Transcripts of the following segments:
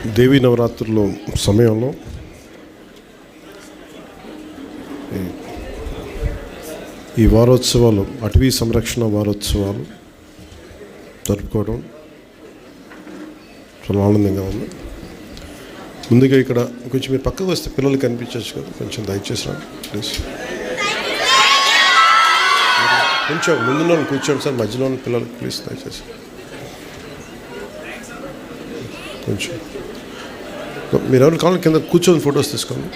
దేవీ నవరాత్రుల సమయంలో ఈ వారోత్సవాలు, అటవీ సంరక్షణ వారోత్సవాలు జరుపుకోవడం చాలా ఆనందంగా ఉంది. ముందుగా ఇక్కడ కొంచెం మీరు పక్కకు వస్తే పిల్లలు కనిపించవచ్చు కదా, కొంచెం దయచేసి రండి ప్లీజ్. కొంచెం ముందులో కూర్చోండి సార్, మధ్యలో పిల్లలు ప్లీజ్ దయచేసి కొంచెం. మీరు ఎవరు కావాలి కింద కూర్చొని ఫొటోస్ తీసుకోండి.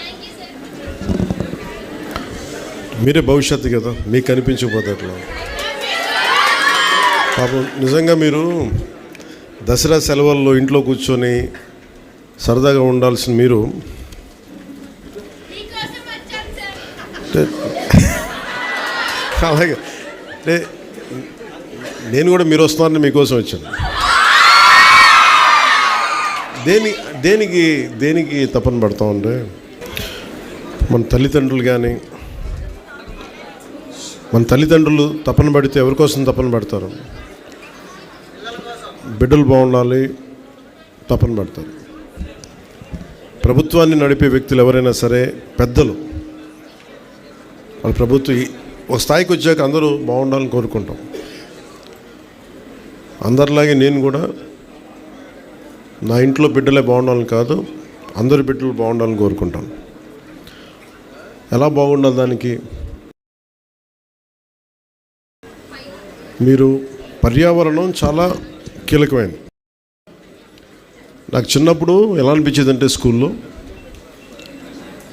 మీరే భవిష్యత్తు కదా, మీకు కనిపించకపోతే అట్లా. పాపం నిజంగా మీరు దసరా సెలవుల్లో ఇంట్లో కూర్చొని సరదాగా ఉండాల్సిన మీరు అలాగే అంటే నేను కూడా మీరు వస్తున్నారని మీకోసం వచ్చాను. దేనికి తపన పడతా ఉంటే మన తల్లిదండ్రులు తపన పడితే ఎవరి కోసం తపన పడతారు? బిడ్డలు బాగుండాలి తపన పడతారు. ప్రభుత్వాన్ని నడిపే వ్యక్తులు ఎవరైనా సరే, పెద్దలు, వాళ్ళ ప్రభుత్వం ఒక స్థాయికి వచ్చాక అందరూ బాగుండాలని కోరుకుంటాం. అందరిలాగే నేను కూడా నా ఇంట్లో బిడ్డలే బాగుండాలని కాదు, అందరి బిడ్డలు బాగుండాలని కోరుకుంటాను. ఎలా బాగుండాలి దానికి? మీరు పర్యావరణం చాలా కీలకమైనది. నాకు చిన్నప్పుడు ఎలా అనిపించేది అంటే, స్కూల్లో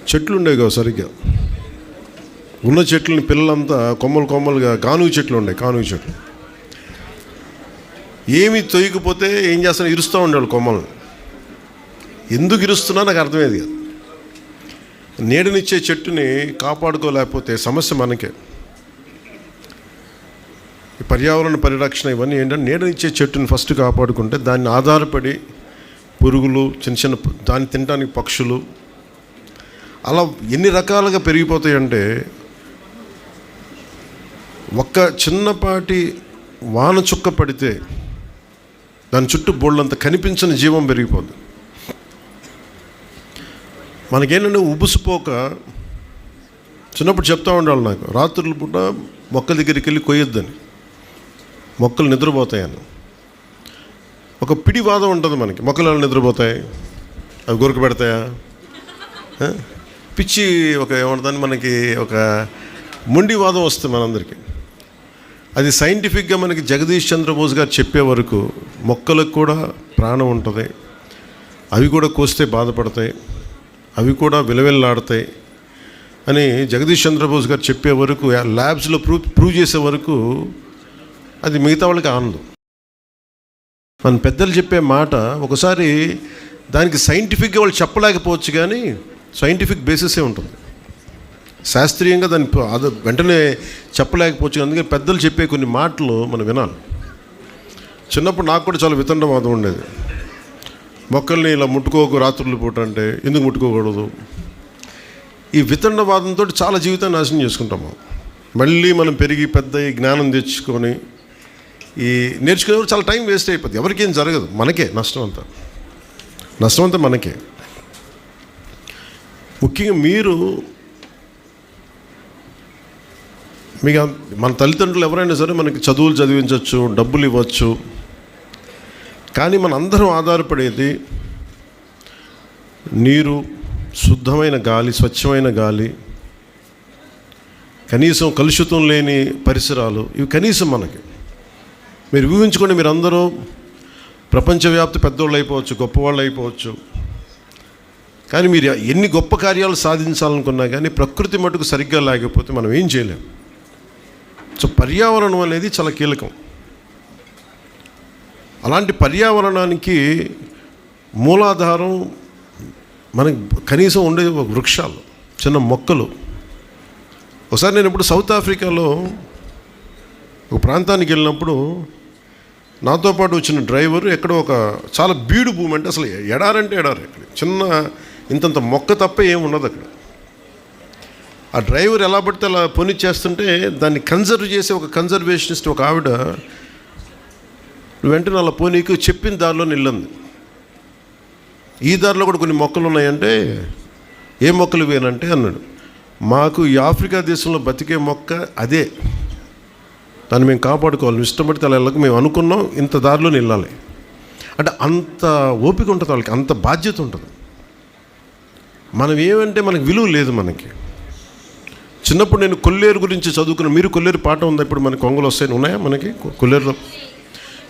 చెట్లు ఉండేవి కదా సరిగ్గా, ఉన్న చెట్లని పిల్లలంతా కొమ్మలుగా కానుగ చెట్లు ఉండేవి. కానుగ చెట్లు ఏమి తొయ్యకపోతే ఏం చేస్తాను, ఇరుస్తూ ఉండేవాళ్ళు కొమ్మలు. ఎందుకు ఇరుస్తున్నా నాకు అర్థమయ్యేది కాదు. నీడనిచ్చే చెట్టుని కాపాడుకోలేకపోతే సమస్య మనకే. ఈ పర్యావరణ పరిరక్షణ ఇవన్నీ ఏంటంటే, నీడనిచ్చే చెట్టుని ఫస్ట్ కాపాడుకుంటే దాన్ని ఆధారపడి పురుగులు, చిన్న దాన్ని తినడానికి పక్షులు, అలా ఎన్ని రకాలుగా పెరిగిపోతాయంటే, ఒక్క చిన్నపాటి వాన చుక్క పడితే దాని చుట్టూ బోళ్ళంత కనిపించని జీవం పెరిగిపోతుంది. మనకేంటంటే ఉబుసుపోక, చిన్నప్పుడు చెప్తా ఉండాలి నాకు, రాత్రుల పూట మొక్కల దగ్గరికి వెళ్ళి కొయ్యొద్దని, మొక్కలు నిద్రపోతాయని. ఒక పిడివాదం ఉంటుంది మనకి, మొక్కలు ఎలా నిద్రపోతాయి, అవి గురక పెడతాయా, పిచ్చి ఒక ఏమంటుందని మనకి ఒక మొండివాదం వస్తుంది మనందరికీ. అది సైంటిఫిక్గా మనకి జగదీష్ చంద్రబోస్ గారు చెప్పే వరకు మొక్కలకు కూడా ప్రాణం ఉంటుంది, అవి కూడా కోస్తే బాధపడతాయి, అవి కూడా విలవిల్లాడతాయి అని జగదీష్ చంద్రబోస్ గారు చెప్పే వరకు, ల్యాబ్స్లో ప్రూవ్ చేసే వరకు అది మిగతా వాళ్ళకి ఆనందం. మన పెద్దలు చెప్పే మాట ఒకసారి దానికి సైంటిఫిక్గా వాళ్ళు చెప్పలేకపోవచ్చు, కానీ సైంటిఫిక్ బేసిసే ఉంటుంది. శాస్త్రీయంగా దాన్ని అది వెంటనే చెప్పలేకపోవచ్చు. అందుకని పెద్దలు చెప్పే కొన్ని మాటలు మనం వినాలి. చిన్నప్పుడు నాకు కూడా చాలా వితండవాదం ఉండేది. మొక్కల్ని ఇలా ముట్టుకోకు రాత్రులు పూట అంటే, ఎందుకు ముట్టుకోకూడదు? ఈ వితండవాదంతో చాలా జీవితాన్ని నాశనం చేసుకుంటాము. మళ్ళీ మనం పెరిగి పెద్ద జ్ఞానం తెచ్చుకొని ఈ నేర్చుకునేవారు చాలా టైం వేస్ట్ అయిపోద్ది. ఎవరికేం జరగదు, మనకే నష్టం అంతా మనకే. ముఖ్యంగా మీకు మన తల్లిదండ్రులు ఎవరైనా సరే మనకి చదువులు చదివించవచ్చు, డబ్బులు ఇవ్వచ్చు, కానీ మన అందరం ఆధారపడేది నీరు, శుద్ధమైన గాలి, స్వచ్ఛమైన గాలి, కనీసం కలుషితం లేని పరిసరాలు, ఇవి కనీసం మనకి. మీరు ఊహించుకోండి, మీరు అందరూ ప్రపంచవ్యాప్త పెద్దవాళ్ళు అయిపోవచ్చు, గొప్పవాళ్ళు అయిపోవచ్చు, కానీ మీరు ఎన్ని గొప్ప కార్యాలు సాధించాలనుకున్నా కానీ ప్రకృతి మటుకు సరిగ్గా లేకపోతే మనం ఏం చేయలేం. సో పర్యావరణం అనేది చాలా కీలకం. అలాంటి పర్యావరణానికి మూలాధారం మనకి కనీసం ఉండే వృక్షాలు, చిన్న మొక్కలు. ఒకసారి నేను ఇప్పుడు సౌత్ ఆఫ్రికాలో ఒక ప్రాంతానికి వెళ్ళినప్పుడు నాతో పాటు వచ్చిన డ్రైవర్ ఎక్కడో ఒక చాలా బీడు భూమి, అంటే అసలు ఎడారంటే ఎడారు, అక్కడ చిన్న ఇంతంత మొక్క తప్ప ఏమి ఉండదు అక్కడ. ఆ డ్రైవర్ ఎలా పడితే అలా పని చేస్తుంటే దాన్ని కన్జర్వ్ చేసే ఒక కన్జర్వేషనిస్ట్ ఒక ఆవిడ వెంటనే అలా పోనీకి చెప్పిన దారిలో నిల్లంది. ఈ దారిలో కూడా కొన్ని మొక్కలు ఉన్నాయంటే ఏ మొక్కలు వేనంటే అన్నాడు, మాకు ఈ ఆఫ్రికా దేశంలో బతికే మొక్క అదే, దాన్ని మేము కాపాడుకోవాలి, ఇష్టపడితే అలా వెళ్ళక మేము అనుకున్నాం, ఇంత దారిలో వెళ్ళాలి అంటే అంత ఓపిక ఉంటుంది వాళ్ళకి, అంత బాధ్యత ఉంటుంది. మనం ఏమంటే మనకు విలువ లేదు. మనకి చిన్నప్పుడు నేను కొల్లేరు గురించి చదువుకున్నాను. మీరు కొల్లేరు పాట ఉందా? ఇప్పుడు మనకి కొంగలు వస్తాయి, ఉన్నాయా మనకి కొల్లేరులో?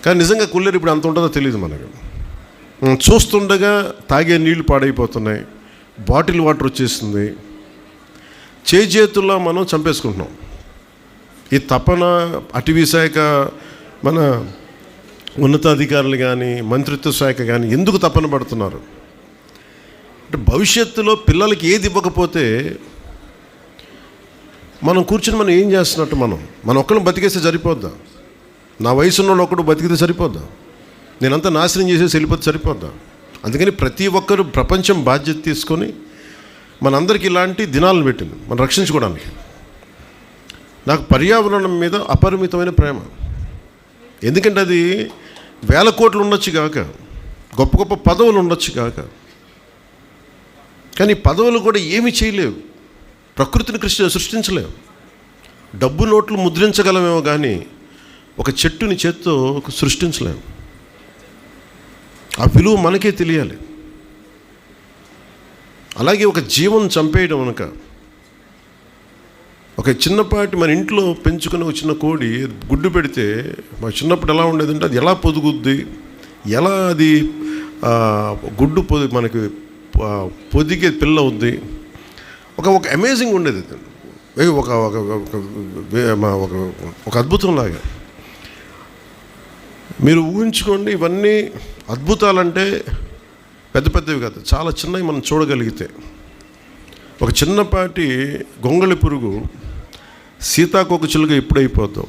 కానీ నిజంగా కొల్లేరు ఇప్పుడు అంత ఉంటుందో తెలియదు మనకు. చూస్తుండగా తాగే నీళ్లు పాడైపోతున్నాయి, బాటిల్ వాటర్ వచ్చేస్తుంది, చేతుల్లో మనం చంపేసుకుంటున్నాం. ఈ తపన అటవీ శాఖ, మన ఉన్నతాధికారులు కానీ మంత్రిత్వ శాఖ కానీ ఎందుకు తపన పడుతున్నారు అంటే భవిష్యత్తులో పిల్లలకి ఏది ఇవ్వకపోతే మనం కూర్చుని మనం ఏం చేస్తున్నట్టు? మనం ఒక్కరిని బతికేస్తే సరిపోద్దా? నా వయసున్న వాళ్ళు ఒక్కడు బతికితే సరిపోద్దా? నేనంతా నాశనం చేసేసి వెళ్ళిపోతే సరిపోద్దా? అందుకని ప్రతి ఒక్కరు ప్రపంచం బాధ్యత తీసుకొని మనందరికీ ఇలాంటి దినాలను పెట్టింది మనం రక్షించుకోవడానికి. నాకు పర్యావరణం మీద అపరిమితమైన ప్రేమ. ఎందుకంటే అది వేల కోట్లు ఉండొచ్చు కాక, గొప్ప గొప్ప పదవులు ఉండొచ్చు కాక, కానీ పదవులు కూడా ఏమీ చేయలేవు, ప్రకృతిని సృష్టించలేవు. డబ్బు నోట్లు ముద్రించగలమేమో కానీ ఒక చెట్టుని చేత్తో సృష్టించలేము. ఆ విలువ మనకే తెలియాలి. అలాగే ఒక జీవం చంపేయడం అనక, ఒక చిన్నపాటి మన ఇంట్లో పెంచుకుని ఒక చిన్న కోడి గుడ్డు పెడితే మా చిన్నప్పుడు ఎలా ఉండేదంటే అది ఎలా పొదుగుద్ది, ఎలా అది గుడ్డు మనకి పొదిగే పిల్ల అవుద్ది, ఒక అమేజింగ్ ఉండేది. ఒక ఒక అద్భుతంలాగా మీరు ఊహించుకోండి. ఇవన్నీ అద్భుతాలంటే పెద్ద పెద్దవి కాదు, చాలా చిన్నవి మనం చూడగలిగితే. ఒక చిన్నపాటి గొంగళి పురుగు సీతాకోకచిలుక ఎప్పుడైపోతాం,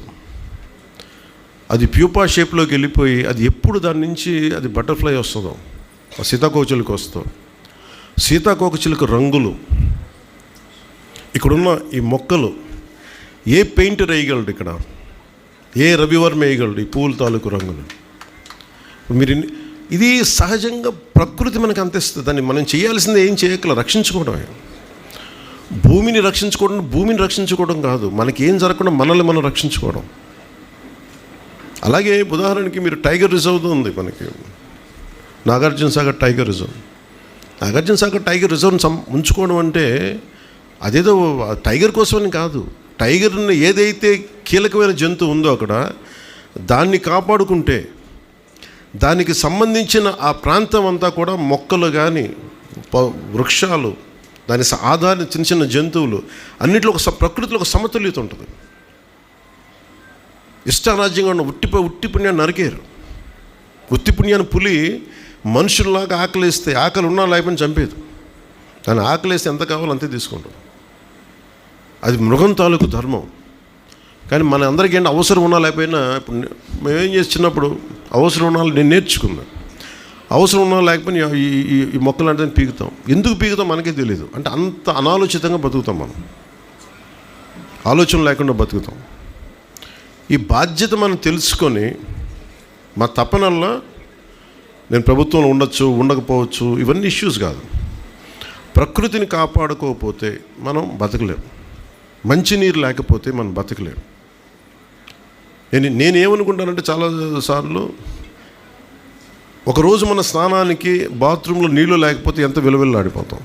అది ప్యూపా షేప్లోకి వెళ్ళిపోయి అది ఎప్పుడు దాని నుంచి అది బటర్ఫ్లై వస్తుందో, ఆ సీతాకోకచిలుక వస్తుందో. సీతాకోకచిలుక రంగులు, ఇక్కడున్న ఈ మొక్కలు, ఏ పెయింటర్ వేయగలడు ఇక్కడ, ఏ రవివర్మ వేయగలడు ఈ పూల తాలూకు రంగులు? మీరు ఇది సహజంగా ప్రకృతి మనకు అందిస్తుంది. దాన్ని మనం చేయాల్సింది ఏం చేయగల, రక్షించుకోవడమే. భూమిని రక్షించుకోవడం కాదు, మనకి ఏం జరగకుండా మనల్ని మనం రక్షించుకోవడం. అలాగే ఉదాహరణకి మీరు టైగర్ రిజర్వ్ ఉంది మనకి, Nagarjuna Sagar tiger reserve. Nagarjuna Sagar tiger రిజర్వ్ని ఉంచుకోవడం అంటే అదేదో టైగర్ కోసమని కాదు, టైగర్ని ఏదైతే కీలకమైన జంతువు ఉందో అక్కడ దాన్ని కాపాడుకుంటే దానికి సంబంధించిన ఆ ప్రాంతం అంతా కూడా మొక్కలు కానీ వృక్షాలు, దాని ఆధార చిన్న చిన్న జంతువులు అన్నింటిలో ప్రకృతిలో ఒక సమతుల్యత ఉంటుంది. ఇష్టారాజ్యంగా ఉన్న ఉట్టి పుణ్యాన్ని నరికేరు. ఉత్తి పుణ్యాన్ని పులి మనుషుల్లాగా ఆకలిస్తే, ఆకలి ఉన్నా లేకపోయినా చంపేది. దాన్ని ఆకలిస్తే ఎంత కావాలో అంతే తీసుకుంటాం. అది మృగం తాలూకు ధర్మం. కానీ మన అందరికీ ఏంటి, అవసరం ఉన్నా లేకపోయినా, ఇప్పుడు మేమేం చేసి చిన్నప్పుడు అవసరం ఉన్నా నేను నేర్చుకున్నాను, అవసరం ఉన్నా లేకపోయినా ఈ మొక్కలు అంటే పీకుతాం. ఎందుకు పీకుతాం మనకే తెలియదు. అంటే అంత అనాలోచితంగా బతుకుతాం మనం, ఆలోచన లేకుండా బతుకుతాం. ఈ బాధ్యత మనం తెలుసుకొని మా తపనల్లా నేను ప్రభుత్వంలో ఉండొచ్చు ఉండకపోవచ్చు ఇవన్నీ ఇష్యూస్ కాదు. ప్రకృతిని కాపాడుకోకపోతే మనం బతకలేము, మంచినీరు లేకపోతే మనం బతకలేము. నేనేమనుకుంటానంటే చాలాసార్లు ఒకరోజు మన స్నానానికి బాత్రూంలో నీళ్ళు లేకపోతే ఎంత విలువెల్లాడిపోతాం.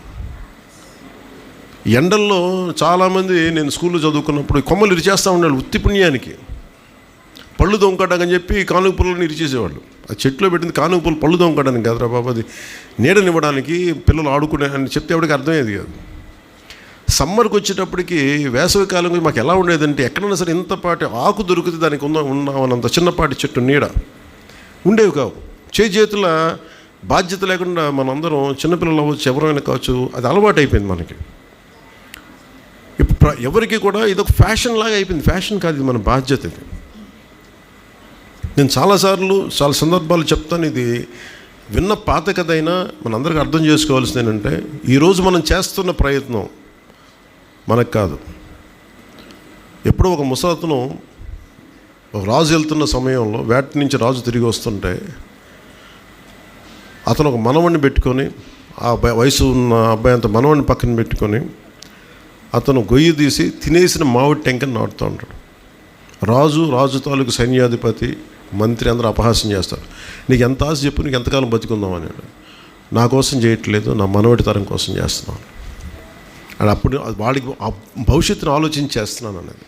ఎండల్లో చాలామంది, నేను స్కూల్లో చదువుకున్నప్పుడు కొమ్మలు ఇరిచేస్తూ ఉండేవాళ్ళు ఉత్తి పుణ్యానికి. పళ్ళు దొంగటాకని చెప్పి కానుక పుల్లలను ఇరిచేసేవాళ్ళు. ఆ చెట్లో పెట్టింది కానుక పుల్ల పళ్ళు దొంగటానికి కాదురా బాబు, అది నీడనివ్వడానికి, పిల్లలు ఆడుకునే అని చెప్తే ఎవరికి అర్థమయ్యేది కాదు. సమ్మర్కి వచ్చేటప్పటికి వేసవికాలం మాకు ఎలా ఉండేదంటే ఎక్కడైనా సరే ఇంతపాటి ఆకు దొరికితే దానికి ఉన్నామన్నంత చిన్నపాటి చెట్టు నీడ ఉండేవి కావు. చేతుల బాధ్యత లేకుండా మనందరం చిన్నపిల్లలు అవ్వచ్చు, ఎవరైనా కావచ్చు, అది అలవాటు అయిపోయింది మనకి. ఇప్పుడు ఎవరికి కూడా ఇదొక ఫ్యాషన్ లాగా అయిపోయింది. ఫ్యాషన్ కాదు, ఇది మన బాధ్యత. ఇది నేను చాలా సందర్భాలు చెప్తాను. ఇది విన్న పాత కథ అయినా మనందరికీ అర్థం చేసుకోవాల్సింది ఏంటంటే, ఈరోజు మనం చేస్తున్న ప్రయత్నం మనకు కాదు. ఎప్పుడో ఒక ముసలతను ఒక రాజు వెళ్తున్న సమయంలో వేట నుంచి రాజు తిరిగి వస్తుంటే అతను ఒక మనవణ్ణి పెట్టుకొని ఆ వయసు ఉన్న అబ్బాయి అంత మనవాడిని పక్కన పెట్టుకొని అతను గొయ్యి తీసి తినేసిన మామిడి టెంకని నాటుతూ ఉంటాడు. రాజు తాలూకు సైన్యాధిపతి మంత్రి అందరూ అపహాస్యం చేస్తారు. నీకు ఎంత ఆశ చెప్పు, నీకు ఎంతకాలం బతికుందాం అన్నాడు. నా కోసం చేయట్లేదు, నా మనవడి తరం కోసం చేస్తున్నాను అని. అప్పుడు వాడికి ఆ భవిష్యత్తును ఆలోచించి చేస్తున్నాను అనేది.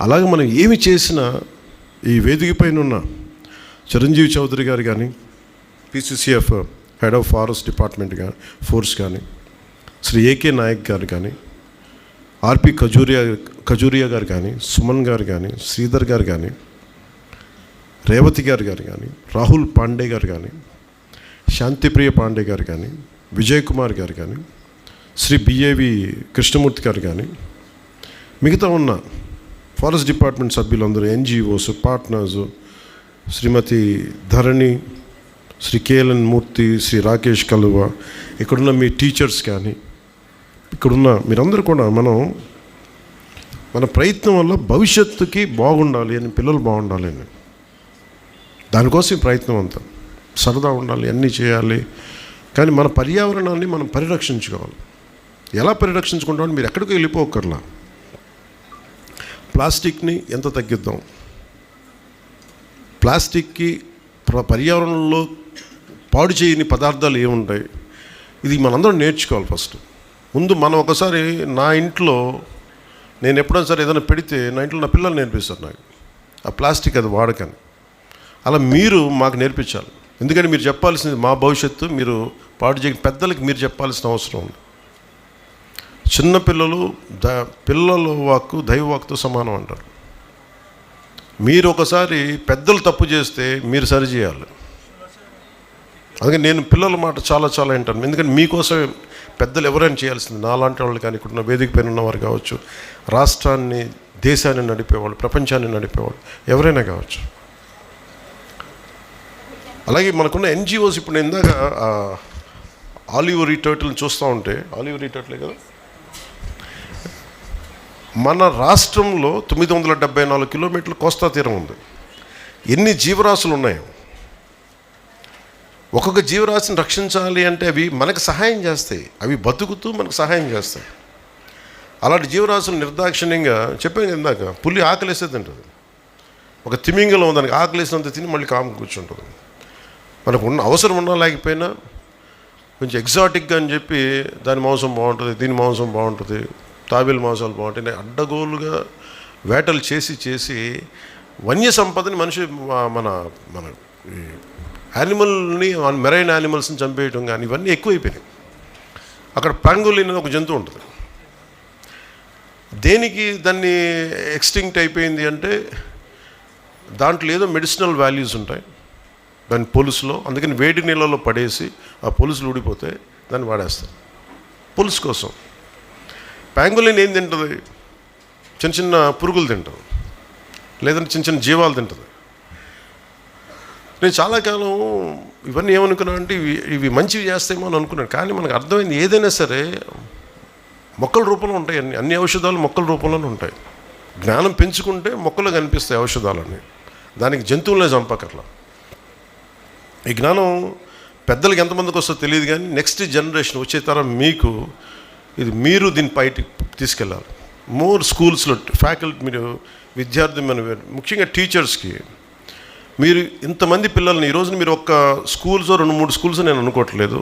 అలాగే మనం ఏమి చేసినా ఈ వేదిక పైన ఉన్న చిరంజీవి చౌదరి గారు కానీ, PCCF head of forest department కానీ, ఫోర్స్ కానీ, శ్రీ ఏకే నాయక్ గారు కానీ, ఆర్పి ఖజూరియా గారు కానీ, సుమన్ గారు కానీ, శ్రీధర్ గారు కానీ, రేవతి గారు కానీ, రాహుల్ పాండే గారు కానీ, శాంతిప్రియ పాండే గారు కానీ, విజయ్ కుమార్ గారు కానీ, శ్రీ బిఏవి కృష్ణమూర్తి గారు కానీ, మిగతా ఉన్న ఫారెస్ట్ డిపార్ట్మెంట్ సభ్యులందరూ, ఎన్జిఓస్, పార్ట్నర్స్, శ్రీమతి ధరణి, శ్రీ కేఎల్ఎన్ మూర్తి, శ్రీ రాకేష్ కలువ, ఇక్కడున్న మీ టీచర్స్ కానీ, ఇక్కడున్న మీరందరూ కూడా మన ప్రయత్నం వల్ల భవిష్యత్తుకి బాగుండాలి అని, పిల్లలు బాగుండాలి అని, దానికోసం ప్రయత్నం అంతా. సరదా ఉండాలి, అన్నీ చేయాలి, కానీ మన పర్యావరణాన్ని మనం పరిరక్షించుకోవాలి. ఎలా పరిరక్షించుకుంటామని మీరు ఎక్కడికి వెళ్ళిపోకర్లా. ప్లాస్టిక్ని ఎంత తగ్గిద్దాం, ప్లాస్టిక్కి పర్యావరణంలో పాడు చేయని పదార్థాలు ఏముంటాయి, ఇది మనందరం నేర్చుకోవాలి. ఫస్ట్ ముందు మనం ఒకసారి, నా ఇంట్లో నేను ఎప్పుడైనా సరే ఏదైనా పెడితే నా ఇంట్లో నా పిల్లలు నేర్పిస్తారు నాకు ఆ ప్లాస్టిక్ అది వాడకని. అలా మీరు మాకు నేర్పించాలి. ఎందుకంటే మీరు చెప్పాల్సింది మా భవిష్యత్తు, మీరు పాడు చేయని పెద్దలకి మీరు చెప్పాల్సిన అవసరం ఉంది. చిన్నపిల్లలు పిల్లల వాక్కు దైవ వాక్తో సమానం అంటారు. మీరు ఒకసారి పెద్దలు తప్పు చేస్తే మీరు సరిచేయాలి. అందుకని నేను పిల్లల మాట చాలా చాలా వింటాను. ఎందుకంటే మీకోసం పెద్దలు ఎవరైనా చేయాల్సింది, నాలాంటి వాళ్ళు కానీ, ఇక్కడ వేదిక పైన ఉన్నవారు కావచ్చు, రాష్ట్రాన్ని దేశాన్ని నడిపేవాళ్ళు, ప్రపంచాన్ని నడిపేవాళ్ళు ఎవరైనా కావచ్చు. అలాగే మనకున్న ఎన్జిఓస్, ఇప్పుడు నేను ఇందాక ఆలివరీ టర్టిల్ని చూస్తూ ఉంటే, ఆలివరీ టర్టిలే కదా, మన రాష్ట్రంలో 974 కిలోమీటర్ల కోస్తా తీరం ఉంది. ఎన్ని జీవరాశులు ఉన్నాయో, ఒక్కొక్క జీవరాశిని రక్షించాలి అంటే అవి మనకు సహాయం చేస్తాయి, అవి బతుకుతూ మనకు సహాయం చేస్తాయి. అలాంటి జీవరాశులు నిర్దాక్షిణ్యంగా చెప్పాను ఇందాక, పులి ఆకలేస్తే తింటుంది. ఒక తిమింగలం దానికి ఆకలేసినంత తిని మళ్ళీ కాము కూర్చుంటుంది. మనకు ఉన్న అవసరం ఉన్నా లేకపోయినా కొంచెం ఎగ్జాటిక్గా అని చెప్పి దాని మాంసం బాగుంటుంది, దీని మాంసం బాగుంటుంది, తాబేలు మాంసాలు బాగుంటాయి, అడ్డగోలుగా వేటలు చేసి వన్య సంపదని మనిషి మన యానిమల్ని, మెరైన్ యానిమల్స్ని చంపేయటం కానీ ఇవన్నీ ఎక్కువైపోయినాయి. అక్కడ పాంగోలిన్ అనే ఒక జంతువు ఉంటుంది. దేనికి దాన్ని ఎక్స్టింక్ట్ అయిపోయింది అంటే దాంట్లో ఏదో మెడిసినల్ వాల్యూస్ ఉంటాయి దాని పొలుసులో. అందుకని వేడి నీళ్ళలో పడేసి ఆ పొలుసులు ఊడిపోతే దాన్ని వాడేస్తారు పులుసు కోసం. పాంగోలిన్ ఏం తింటుంది? చిన్న చిన్న పురుగులు తింటుంది, లేదంటే చిన్న చిన్న జీవాలు తింటుంది. నేను చాలా కాలం ఇవన్నీ ఏమనుకున్నాను అంటే ఇవి మంచివి చేస్తాయేమో అని అనుకున్నాను. కానీ మనకు అర్థమైంది, ఏదైనా సరే మొక్కల రూపంలో ఉంటాయి. అన్ని ఔషధాలు మొక్కల రూపంలోనే ఉంటాయి. జ్ఞానం పెంచుకుంటే మొక్కలు కనిపిస్తాయి ఔషధాలన్నీ. దానికి జంతువులనే చంపకర్లా. ఈ జ్ఞానం పెద్దలకి ఎంతమందికి వస్తుందో తెలియదు, కానీ నెక్స్ట్ జనరేషన్ వచ్చే తరం మీకు మీరు దీన్ని పైకి తీసుకెళ్ళాలి. మోర్ స్కూల్స్లో ఫ్యాకల్టీ, మీరు విద్యార్థి, ముఖ్యంగా టీచర్స్కి, మీరు ఇంతమంది పిల్లల్ని ఈరోజు మీరు ఒక్క స్కూల్స్ 2-3 స్కూల్స్ నేను అనుకోవట్లేదు,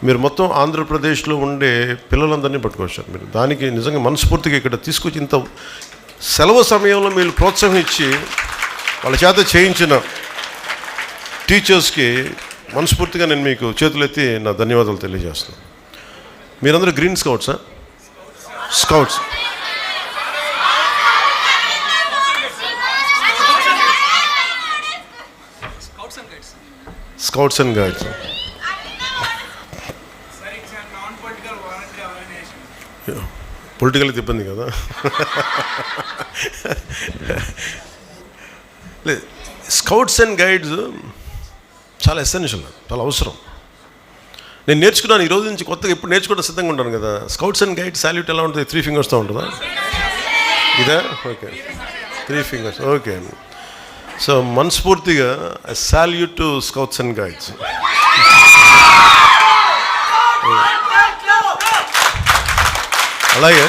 మీరు మొత్తం ఆంధ్రప్రదేశ్లో ఉండే పిల్లలందరినీ పట్టుకొచ్చారు. మీరు దానికి నిజంగా మనస్ఫూర్తిగా ఇక్కడ తీసుకొచ్చి ఇంత సెలవు సమయంలో మీరు ప్రోత్సాహం ఇచ్చి వాళ్ళ చేత చేయించిన టీచర్స్కి మనస్ఫూర్తిగా నేను మీకు చేతులెత్తి నా ధన్యవాదాలు తెలియజేస్తున్నాను. మీరందరూ గ్రీన్ స్కౌట్సా? Scouts. Scouts and guides. Political ఇబ్బంది కదా. లేదు, స్కౌట్స్ అండ్ గైడ్స్ చాలా ఎసెన్షియల్, చాలా అవసరం. నేను నేర్చుకున్నాను ఈ రోజు నుంచి, కొత్తగా ఎప్పుడు నేర్చుకోవడం సిద్ధంగా ఉంటాను కదా. స్కౌట్స్ అండ్ గైడ్ సాల్యూట్ ఎలా ఉంటుంది? 3 ఫింగర్స్తో ఉంటుందా? ఇదా? Okay, 3 fingers. ఓకే. సో మనస్ఫూర్తిగా salute to scouts and guides. అలాగే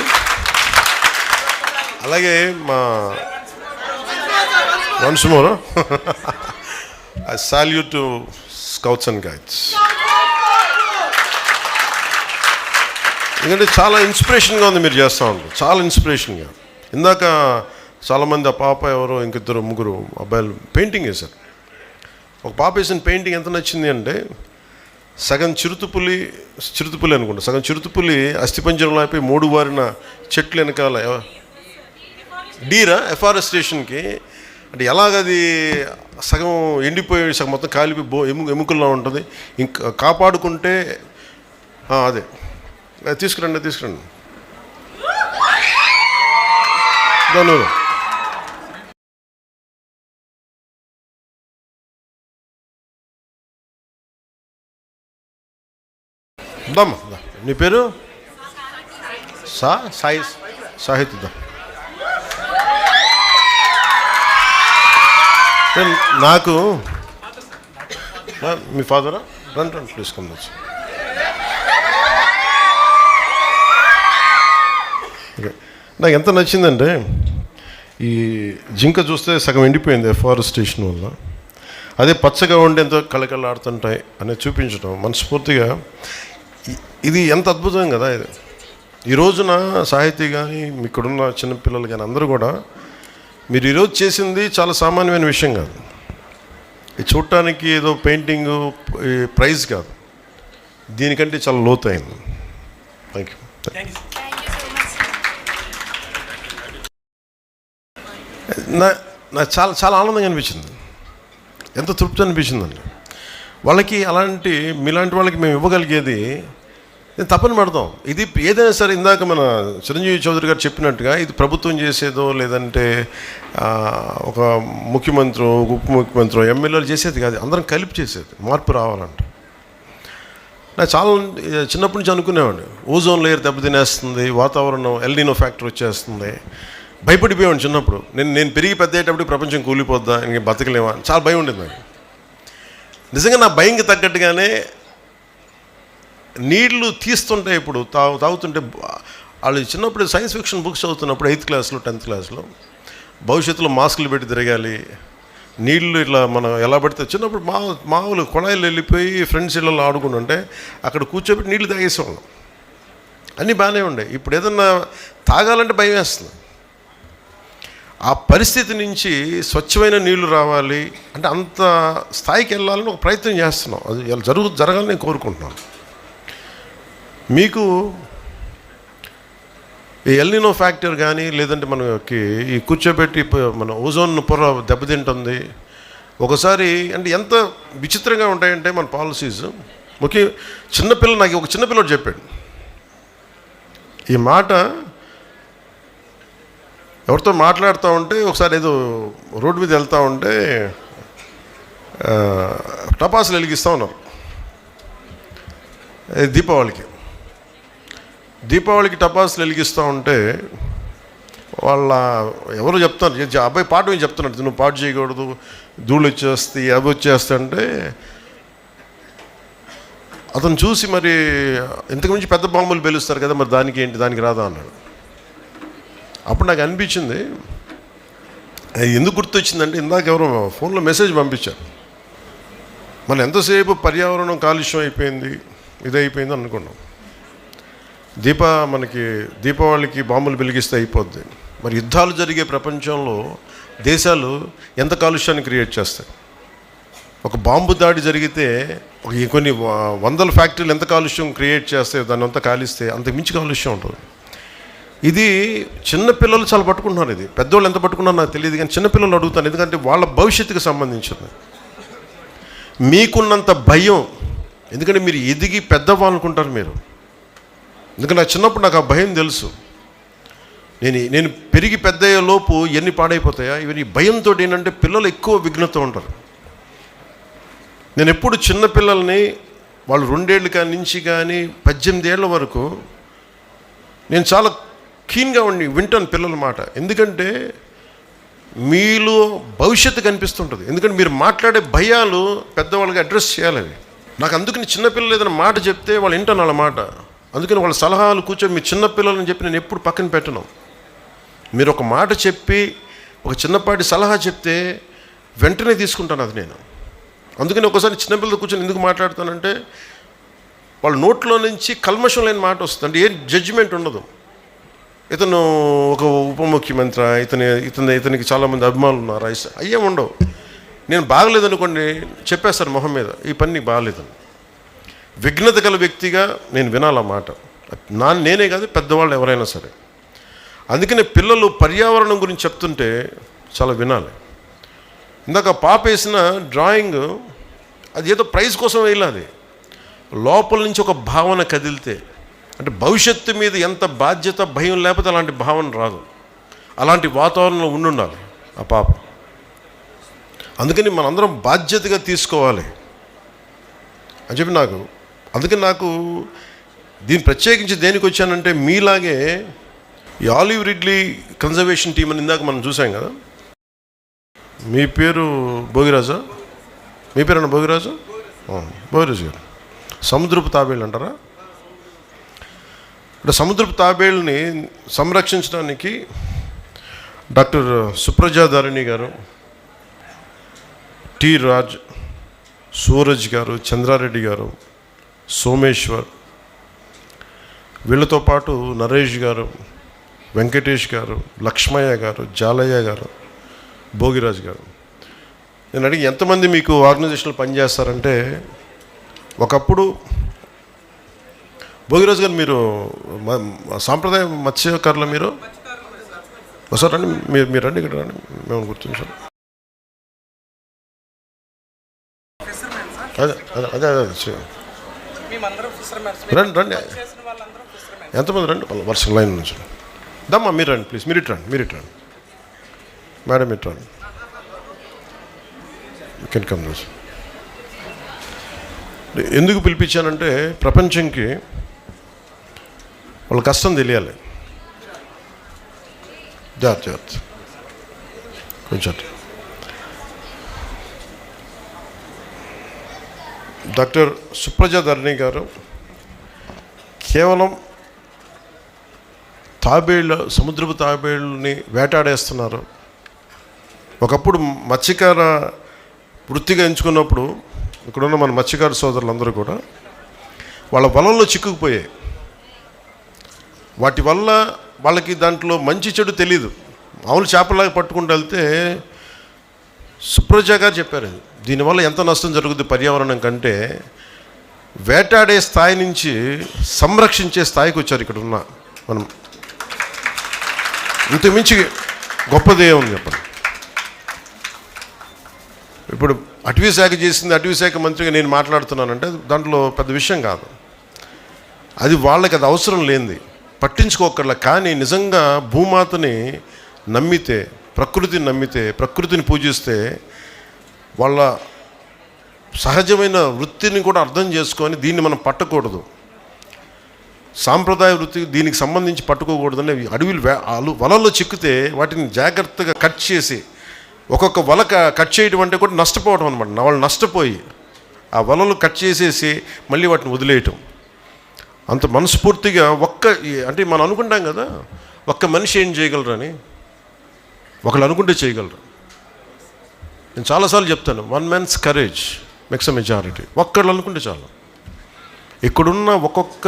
అలాగే మా once more I salute to scouts and guides. ఎందుకంటే చాలా ఇన్స్పిరేషన్గా ఉంది మీరు చేస్తూ ఉంటారు, చాలా ఇన్స్పిరేషన్గా. ఇందాక చాలామంది ఆ పాప ఎవరో ఇంకిద్దరు ముగ్గురు అబ్బాయిలు పెయింటింగ్ వేశారు. ఒక పాప వేసిన పెయింటింగ్ ఎంత నచ్చింది అంటే సగం చిరుతుపులి అనుకుంటా, సగం చిరుతుపులి అస్థిపంజరంలో అయిపోయి 3 వారిన చెట్లు వెనకాల ఎఫారెస్టేషన్కి అంటే ఎలాగది సగం ఎండిపోయి సగం మొత్తం కాలిపోయి ఎముకల్లో ఉంటుంది. ఇంకా కాపాడుకుంటే అదే తీసుకురండి దాని దమ్మా. నీ పేరు సాహిత్య. నాకు మీ ఫాదరా రండి ప్లీజ్ కమ్మచ్చు. ఓకే, నాకు ఎంత నచ్చిందంటే ఈ జింక చూస్తే సగం ఎండిపోయింది ఎఫారెస్టేషన్ వల్ల, అదే పచ్చగా ఉండి ఎంతో కళకళలాడుతుంటాయి అనేది చూపించడం మనస్ఫూర్తిగా. ఇది ఎంత అద్భుతం కదా ఇది. ఈ రోజున సాహితీ కానీ ఇక్కడున్న చిన్నపిల్లలు కానీ అందరూ కూడా మీరు ఈరోజు చేసింది చాలా సామాన్యమైన విషయం కాదు. ఇది చూడటానికి ఏదో పెయింటింగు ప్రైజ్ కాదు, దీనికంటే చాలా లోతైంది. Thank you. నాకు చాలా చాలా ఆనందంగా అనిపించింది, ఎంత తృప్తి అనిపించిందండి. వాళ్ళకి అలాంటి మీలాంటి వాళ్ళకి మేము ఇవ్వగలిగేది నేను తప్పని పెడతాం. ఇది ఏదైనా సరే ఇందాక మన చిరంజీవి చౌదరి గారు చెప్పినట్టుగా ఇది ప్రభుత్వం చేసేదో లేదంటే ఒక ముఖ్యమంత్రి ఉప ముఖ్యమంత్రి ఎమ్మెల్యేలు చేసేది కాదు, అందరం కలిపి చేసేది. మార్పు రావాలంట. నాకు చాలా చిన్నప్పటి నుంచి అనుకునేవాడిని ఓజోన్ లేయర్ దెబ్బతినేస్తుంది, వాతావరణం ఎల్నినో ఫ్యాక్టర్ వచ్చేస్తుంది. భయపడిపోయాను చిన్నప్పుడు. నేను పెరిగి పెద్ద అయ్యేటప్పుడు ప్రపంచం కూలిపోద్దా, ఇంక బతకలేమా, చాలా భయం ఉండేది నాకు. నిజంగా నా భయంకి తగ్గట్టుగానే నీళ్లు తీస్తుంటే ఇప్పుడు తాగుతుంటే వాళ్ళు చిన్నప్పుడు సైన్స్ ఫిక్షన్ బుక్స్ చదువుతున్నప్పుడు 8th క్లాస్లో 10th క్లాస్లో భవిష్యత్తులో మాస్కులు పెట్టి తిరగాలి, నీళ్లు ఇట్లా మనం ఎలా పడితే చిన్నప్పుడు మామూలు కొళాయిలు వెళ్ళిపోయి ఫ్రెండ్స్ ఇళ్ళలో ఆడుకుంటుంటే అక్కడ కూర్చోబెట్టి నీళ్లు తాగేసేవాళ్ళం. అన్నీ బాగానే ఉండే. ఇప్పుడు ఏదన్నా తాగాలంటే భయం వేస్తుంది. ఆ పరిస్థితి నుంచి స్వచ్ఛమైన నీళ్లు రావాలి అంటే అంత స్థాయికి వెళ్ళాలని ఒక ప్రయత్నం చేస్తున్నాం. అది జరగాలని నేను కోరుకుంటున్నాను. మీకు ఈ ఎల్నినో ఫ్యాక్టర్ కానీ లేదంటే మనకి ఈ కూర్చోబెట్టి మన ఓజోన్ పొర దెబ్బతింటుంది ఒకసారి అంటే ఎంత విచిత్రంగా ఉంటాయంటే మన పాలసీస్. చిన్నపిల్ల నాకు ఒక చిన్నపిల్లడు చెప్పాడు ఈ మాట. ఎవరితో మాట్లాడుతూ ఉంటే ఒకసారి ఏదో రోడ్డు మీద వెళ్తూ ఉంటే టపాసులు వెలిగిస్తూ ఉన్నారు దీపావళికి టపాసులు వెలిగిస్తూ ఉంటే వాళ్ళ ఎవరు చెప్తున్నారు, అబ్బాయి పాట ఏం చెప్తున్నట్టు నువ్వు పాటు చేయకూడదు, ధూళి వచ్చేస్తాయి అవి వచ్చేస్తుంటే అతను చూసి మరి ఇంతకుమించి పెద్ద బాంబులు పేలుస్తారు కదా, మరి దానికి ఏంటి, దానికి రాదా అన్నాడు. అప్పుడు నాకు అనిపించింది ఎందుకు గుర్తొచ్చిందంటే ఇందాక ఎవరో ఫోన్లో మెసేజ్ పంపించారు, మనం ఎంతసేపు పర్యావరణం కాలుష్యం అయిపోయింది ఇదైపోయింది అనుకున్నాం, మనకి దీపావళికి బాంబులు వెలిగిస్తే అయిపోద్ది. మరి యుద్ధాలు జరిగే ప్రపంచంలో దేశాలు ఎంత కాలుష్యాన్ని క్రియేట్ చేస్తాయి. ఒక బాంబు దాడి జరిగితే కొన్ని వందల ఫ్యాక్టరీలు ఎంత కాలుష్యం క్రియేట్ చేస్తాయో దాన్ని అంతా కాలిస్తే అంతకు మించి కాలుష్యం ఉంటుంది. ఇది చిన్నపిల్లలు చాలా పట్టుకుంటున్నారు. ఇది పెద్దవాళ్ళు ఎంత పట్టుకున్నారో నాకు తెలియదు, కానీ చిన్నపిల్లలు అడుగుతాను, ఎందుకంటే వాళ్ళ భవిష్యత్తుకు సంబంధించింది. మీకున్నంత భయం, ఎందుకంటే మీరు ఎదిగి పెద్దవాళ్ళు అనుకుంటారు మీరు. ఎందుకంటే నాకు చిన్నప్పుడు నాకు ఆ భయం తెలుసు. నేను పెరిగి పెద్ద లోపు ఎన్ని పాడైపోతాయా ఇవన్నీ భయంతో. ఏంటంటే పిల్లలు ఎక్కువ విఘ్నత ఉంటారు. నేను ఎప్పుడు చిన్నపిల్లల్ని వాళ్ళు 2 ఏళ్ళ నుంచి కానీ 18 ఏళ్ళ వరకు నేను చాలా కీన్గా వింటాను పిల్లల మాట. ఎందుకంటే మీలో భవిష్యత్తు కనిపిస్తుంటుంది. ఎందుకంటే మీరు మాట్లాడే భయాలు పెద్దవాళ్ళకి అడ్రస్ చేయాలి. నాకు అందుకని చిన్నపిల్లలు ఏదైనా మాట చెప్తే వాళ్ళు వింటాను వాళ్ళ మాట. అందుకని వాళ్ళ సలహాలు కూర్చొని మీ చిన్నపిల్లలని చెప్పి నేను ఎప్పుడు పక్కన పెట్టను. మీరు ఒక మాట చెప్పి ఒక చిన్నపాటి సలహా చెప్తే వెంటనే తీసుకుంటాను అది నేను. అందుకని ఒకసారి చిన్నపిల్లలు కూర్చొని ఎందుకు మాట్లాడతానంటే వాళ్ళ నోట్లో నుంచి కల్మషం లేని మాట వస్తుంది. అంటే ఏం జడ్జిమెంట్ ఉండదు. ఇతను ఒక ఉప ముఖ్యమంత్రి, ఇతనికి చాలామంది అభిమానులు ఉన్నారు, అయ్యేం ఉండవు. నేను బాగలేదనుకోండి చెప్పేస్తారు మొహం మీద, ఈ పని నీకు బాగలేదని. విఘ్నత గల వ్యక్తిగా నేను వినాలి ఆ మాట, నేనే కాదు పెద్దవాళ్ళు ఎవరైనా సరే. అందుకనే పిల్లలు పర్యావరణం గురించి చెప్తుంటే చాలా వినాలి. ఇందాక పాప వేసిన డ్రాయింగ్ అది ఏదో ప్రైజ్ కోసం వేయాలి, లోపల నుంచి ఒక భావన కదిలితే, అంటే భవిష్యత్తు మీద ఎంత బాధ్యత భయం లేకపోతే అలాంటి భావన రాదు. అలాంటి వాతావరణంలో ఉండాలి ఆ పాప. అందుకని మనందరం బాధ్యతగా తీసుకోవాలి అని చెప్పి అందుకని నాకు దీన్ని ప్రత్యేకించి దేనికి వచ్చానంటే, మీలాగే ఈ ఆలివ్ రిడ్లీ కన్జర్వేషన్ టీం అని ఇందాక మనం చూసాం కదా. మీ పేరు భోగిరాజా? మీ పేరు భోగిరాజు? భోగిరాజు గారు. సముద్రపు తాబేళ్ళు అంటారా? అంటే సముద్రపు తాబేళ్ళని సంరక్షించడానికి డాక్టర్ సుప్రజాధరణి గారు, టి రాజ్, సూరజ్ గారు, చంద్రారెడ్డి గారు, సోమేశ్వర్, వీళ్ళతో పాటు నరేష్ గారు, వెంకటేష్ గారు, లక్ష్మయ్య గారు, జాలయ్య గారు, భోగిరాజు గారు. నేను అడిగి ఎంతమంది మీకు ఆర్గనైజేషన్లో పనిచేస్తారంటే, ఒకప్పుడు భోగిరాజు గారు మీరు సాంప్రదాయ మత్స్యకారులు, మీరు ఒకసారి రండి, మీరు రండి, ఇక్కడ రండి, మేము గుర్తించాం. అదే అదే అదే రండి రండి, ఎంతమంది రండి, వర్షం లైన్ నుంచి దమ్మా. మీరు రండి ప్లీజ్, మీరు ఇటు రండి మేడం, ఇటు రండి. కెన్ కమ్ రోజు. ఎందుకు పిలిపించానంటే, ప్రపంచంకి వాళ్ళ కష్టం తెలియాలి. జాగ్రత్త కొంచెం. డాక్టర్ సుప్రజాధరణి గారు కేవలం సముద్రపు తాబేళ్ళని వేటాడేస్తున్నారు. ఒకప్పుడు మత్స్యకార వృత్తిగా ఎంచుకున్నప్పుడు ఇక్కడున్న మన మత్స్యకార సోదరులందరూ కూడా వాళ్ళ వలల్లో చిక్కుకుపోయాయి. వాటి వల్ల వాళ్ళకి దాంట్లో మంచి చెడు తెలీదు. మామూలు చేపలాగా పట్టుకుంటూ వెళ్తే సుప్రజ గారు చెప్పారు, దీనివల్ల ఎంత నష్టం జరుగుతుంది పర్యావరణం కంటే, వేటాడే స్థాయి నుంచి సంరక్షించే స్థాయికి వచ్చారు ఇక్కడ ఉన్న మనం. ఇంతకుమించి గొప్పదే ఉంది చెప్పండి. ఇప్పుడు అటవీ శాఖ చేసింది, అటవీ శాఖ మంత్రిగా నేను మాట్లాడుతున్నానంటే దాంట్లో పెద్ద విషయం కాదు. అది వాళ్ళకి అది అవసరం లేనిది, పట్టించుకోకర్లా. కానీ నిజంగా భూమాతని నమ్మితే, ప్రకృతిని నమ్మితే, ప్రకృతిని పూజిస్తే, వాళ్ళ సహజమైన వృత్తిని కూడా అర్థం చేసుకొని దీన్ని మనం పట్టకూడదు, సాంప్రదాయ వృత్తి దీనికి సంబంధించి పట్టుకోకూడదని అడవిలు వలల్లో చిక్కితే వాటిని జాగ్రత్తగా కట్ చేసి, ఒక్కొక్క వల కట్ చేయడం అంటే కూడా నష్టపోవడం అనమాట. వాళ్ళు నష్టపోయి ఆ వలలు కట్ చేసేసి మళ్ళీ వాటిని వదిలేయటం. అంత మనస్ఫూర్తిగా అంటే మనం అనుకుంటాం కదా, ఒక్క మనిషి ఏం చేయగలరని, ఒకళ్ళు అనుకుంటే చేయగలరు. నేను చాలాసార్లు చెప్తాను, 1 man's courage makes a majority. ఒక్కళ్ళు అనుకుంటే చాలు. ఇక్కడున్న ఒక్కొక్క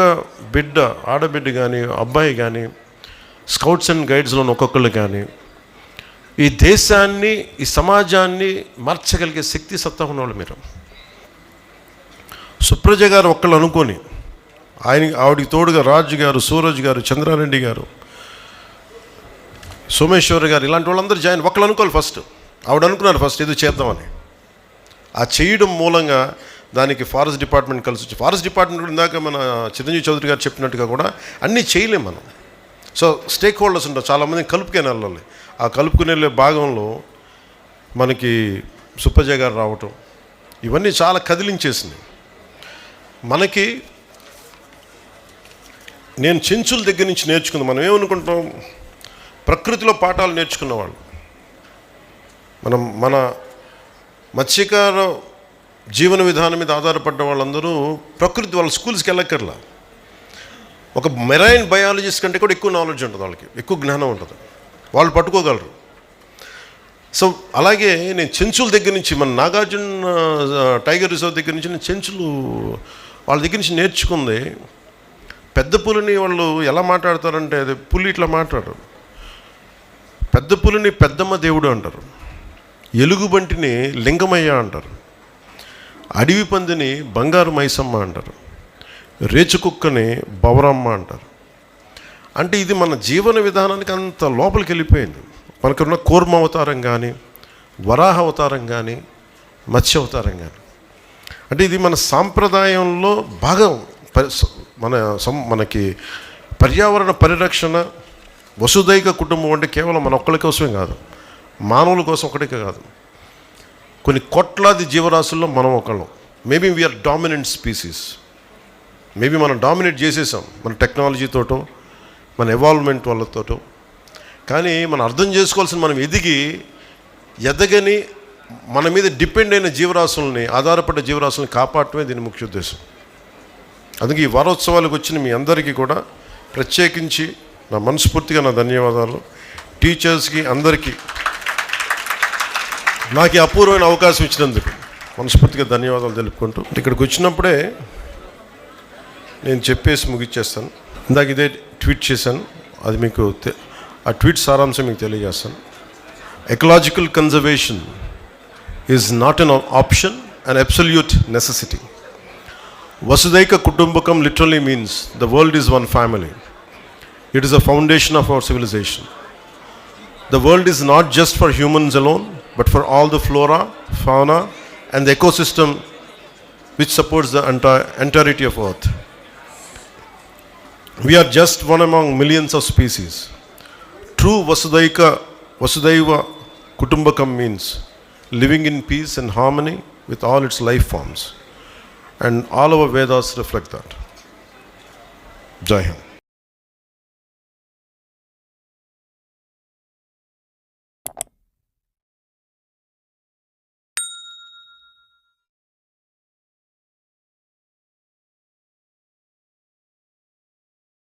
బిడ్డ, ఆడబిడ్డ కానీ అబ్బాయి కానీ, స్కౌట్స్ అండ్ గైడ్స్లోని ఒక్కొక్కళ్ళు కానీ ఈ దేశాన్ని, ఈ సమాజాన్ని మార్చగలిగే శక్తి సత్తా ఉన్నవాళ్ళు మీరు. సుప్రజ గారు ఒక్కళ్ళు అనుకొని, ఆవిడికి తోడుగా రాజు గారు, సూరజ్ గారు, చంద్రారెడ్డి గారు, సోమేశ్వర్ గారు, ఇలాంటి వాళ్ళందరూ ఒక్కళ్ళు అనుకోవాలి. ఫస్ట్ ఆవిడ అనుకున్నారు ఫస్ట్ ఏదో చేద్దామని. ఆ చేయడం మూలంగా దానికి ఫారెస్ట్ డిపార్ట్మెంట్ కలిసి వచ్చి, ఫారెస్ట్ డిపార్ట్మెంట్ కూడా ఇందాక మన చిరంజీవి చౌదరి గారు చెప్పినట్టుగా కూడా అన్నీ చేయలేం మనం. సో స్టేక్ హోల్డర్స్ ఉంటారు, చాలామంది కలుపుకొని వెళ్ళాలి. ఆ కలుపుకుని వెళ్ళే భాగంలో మనకి సుప్రజ గారు రావటం, ఇవన్నీ చాలా కదిలించేసింది మనకి. నేను చెంచుల దగ్గర నుంచి నేర్చుకుంది. మనం ఏమనుకుంటాం, ప్రకృతిలో పాఠాలు నేర్చుకున్నవాళ్ళు మన మత్స్యకార జీవన విధానం మీద ఆధారపడ్డ వాళ్ళందరూ ప్రకృతి, వాళ్ళ స్కూల్స్కి వెళ్ళక్కర్లా. ఒక మెరైన్ బయాలజిస్ట్ కంటే కూడా ఎక్కువ నాలెడ్జ్ ఉంటుంది వాళ్ళకి, ఎక్కువ జ్ఞానం ఉంటుంది, వాళ్ళు పట్టుకోగలరు. సో అలాగే నేను చెంచుల దగ్గర నుంచి, మన నాగార్జున టైగర్ రిజర్వ్ దగ్గర నుంచి నేను చెంచులు వాళ్ళ దగ్గర నుంచి నేర్చుకుంది. పెద్ద పులిని వాళ్ళు ఎలా మాట్లాడతారంటే, అది పులి ఇట్లా మాట్లాడరు. పెద్ద పులిని పెద్దమ్మ దేవుడు అంటారు, ఎలుగుబంటిని లింగమయ్య అంటారు, అడవి పందిని బంగారు మైసమ్మ అంటారు, రేచుకుక్కని బవరమ్మ అంటారు. అంటే ఇది మన జీవన విధానానికి అంత లోపలికి వెళ్ళిపోయింది. మనకున్న కూర్మ అవతారం కానీ, వరాహ అవతారం కానీ, మత్స్య అవతారం కానీ, అంటే ఇది మన సాంప్రదాయంలో భాగం. మనకి పర్యావరణ పరిరక్షణ, వసుదైక కుటుంబం అంటే కేవలం మన ఒక్కరి కోసమే కాదు, మానవుల కోసం ఒకటికే కాదు, కొన్ని కోట్లాది జీవరాశుల్లో మనం ఒకళ్ళం. Maybe we are dominant species. Maybe మనం డామినేట్ చేసేసాం మన టెక్నాలజీతోటో, మన ఎవాల్వ్మెంట్ వాళ్ళతోటో. కానీ మనం అర్థం చేసుకోవాల్సిన, మనం ఎదగని మన మీద డిపెండ్ అయిన జీవరాశుల్ని, ఆధారపడ్డ జీవరాశుల్ని కాపాడటమే దీని ముఖ్య ఉద్దేశం. అందుకే ఈ వారోత్సవాలకు వచ్చిన మీ అందరికీ కూడా ప్రత్యేకించి నా మనస్ఫూర్తిగా నా ధన్యవాదాలు. టీచర్స్కి అందరికీ నాకు ఈ అపూర్వమైన అవకాశం ఇచ్చినందుకు మనస్ఫూర్తిగా ధన్యవాదాలు తెలుపుకుంటూ, ఇక్కడికి వచ్చినప్పుడే నేను చెప్పేసి ముగిచ్చేస్తాను. ఇందాక ఇదే ట్వీట్ చేశాను, అది మీకు ఆ ట్వీట్ సారాంశం మీకు తెలియజేస్తాను. Ecological conservation is not an option, an absolute necessity. Vasudhaika Kutumbakam literally means the world is one family. It is a foundation of our civilization. The world is not just for humans alone, but for all the flora, fauna, and the ecosystem which supports the entirety of Earth. We are just one among millions of species. True Vasudhaiva Kutumbakam means living in peace and harmony with all its life forms. And all our Vedas reflect that. Jai Hind.